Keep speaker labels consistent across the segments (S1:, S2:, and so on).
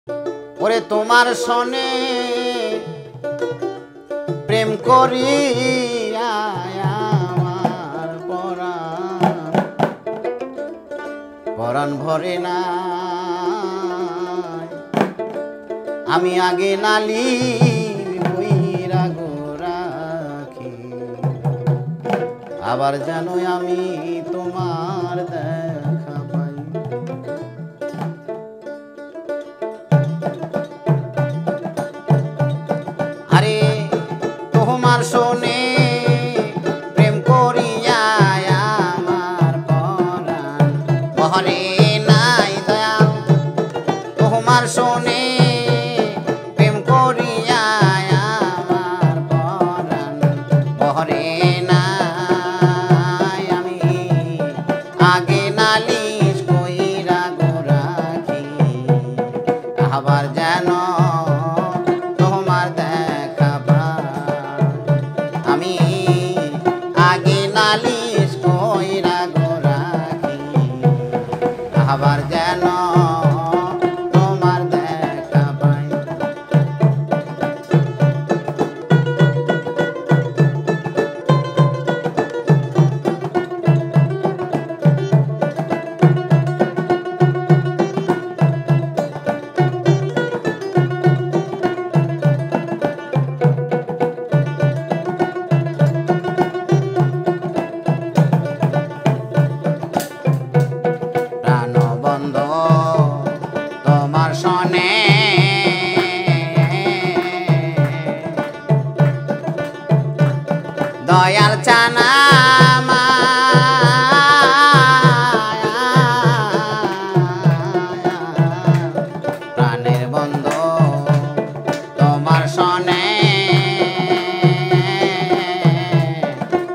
S1: ওরে তোমার সনে প্রেম করিয়া আমার পরাণ ভরে না। আমি আগে নালি বইরা গো রাখি, আবার জানো আমি তোমার দেখা পাই। আরে তোমার শোনে প্রেম করিয়া আমার পরাণ বহরে নাই দয়াল। তোমার শোনে প্রেম করিয়া আমার পরাণ বহরে নাই। আমি আগে নালিশ কইরা গো রাখি, আবার যেন তোমার দেখা পাই। আমি আগে নালিশ কইরা গো রাখি, আবার যেন তোমার দেখা পাই। প্রাণবন্ধ তোমার সনে দয়াল চানা প্রাণের বন্ধ তোমার সনে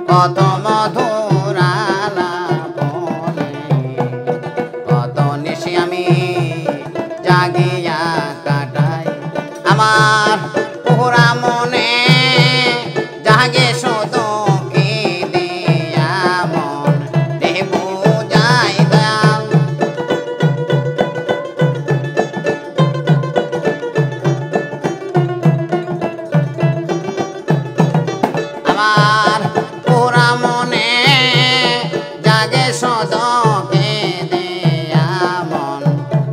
S1: কত মধুর আলাপনে, কত নিশি আমি জাগিয়া কাটাই। আমার পুরা মনে জাগে শুধু কি দিয়া মন দেহ বুঝাই দয়াল। আমার পুরা মনে জাগে শুধু কি দিয়া মন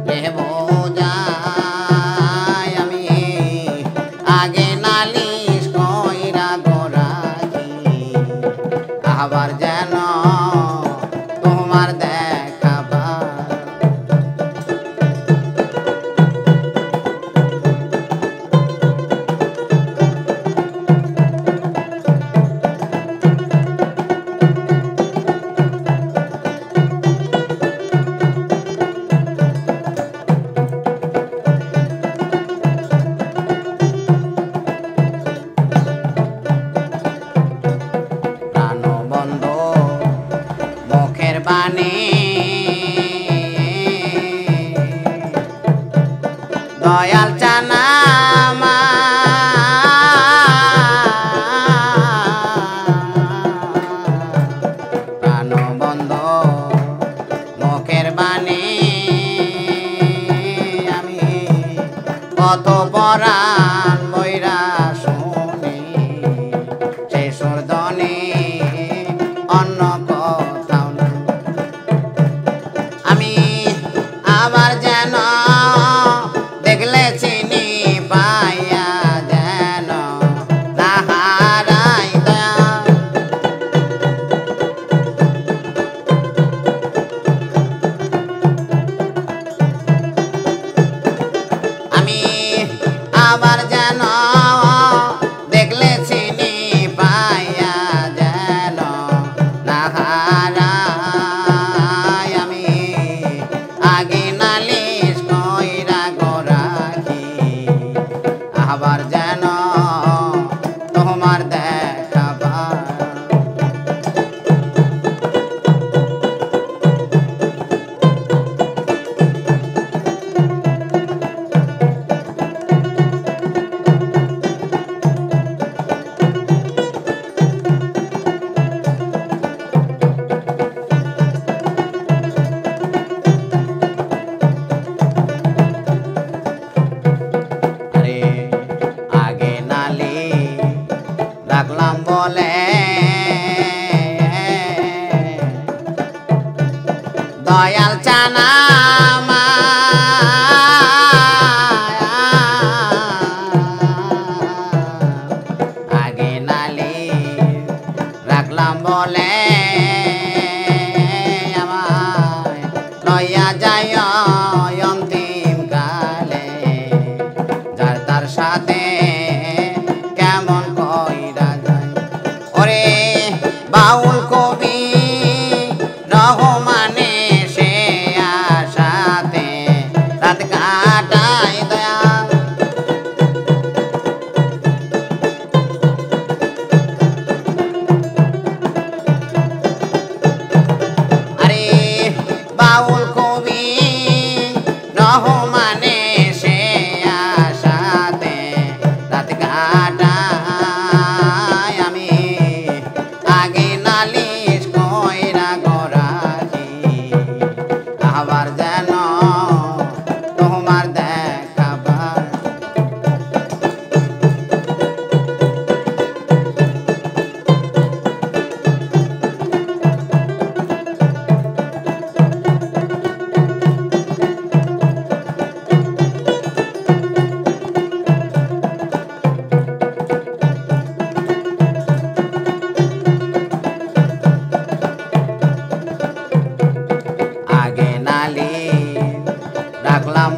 S1: দেহ বুঝাই। আমি আগে নালিশ কইরা গো রাখি, আবার যেন তোমার দেখা পাই। প্রাণবন্ধ মুখের বাণী দয়াল চানা প্রাণবন্ধ মুখের বাণী আমি কত পরাণ বইরা শুনি, সেই সুরধনী অন্য কোথাও না। আমি আবার যেন দেখলে চিনি পাইয়া যেন না হারাই দয়াল। আমি আবার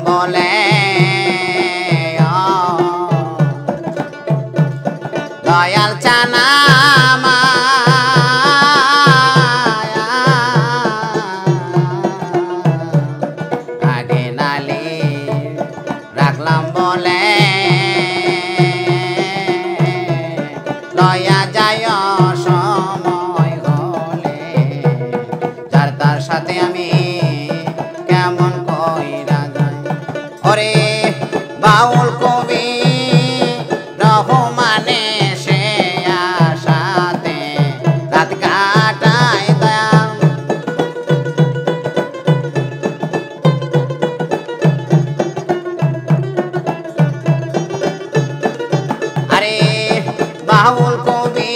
S1: বলে দয়াল চানা আগে নালি রাখলাম বলে লয়া যায় সময় হলে যার তার সাথে আমি কেমন কইরা যাই ওরে বাউল কবি রহমানে সে আশাতে রাত কাটায় দয়াল আরে বাউল কবি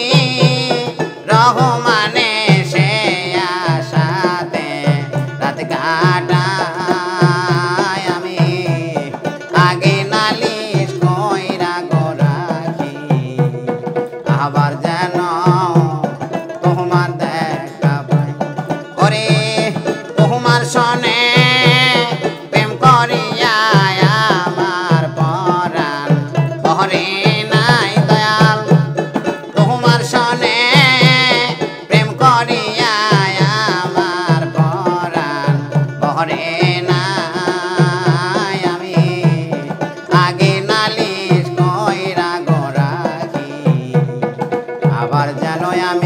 S1: রহমানে সে আশাতে রাত কাটায় আমি আগে নালিশ কইরা গোরাখি আবার যেন তোমার দেখা পাই ওরে তোমার সনে প্রেম করিয়া আমার পরাণ বহরে নাই দয়াল তোমার সনে প্রেম করিয়া আমার পরাণ বহরে নাই আমি আগে নালিশ কইরা গোরাখি আবার যেন আমি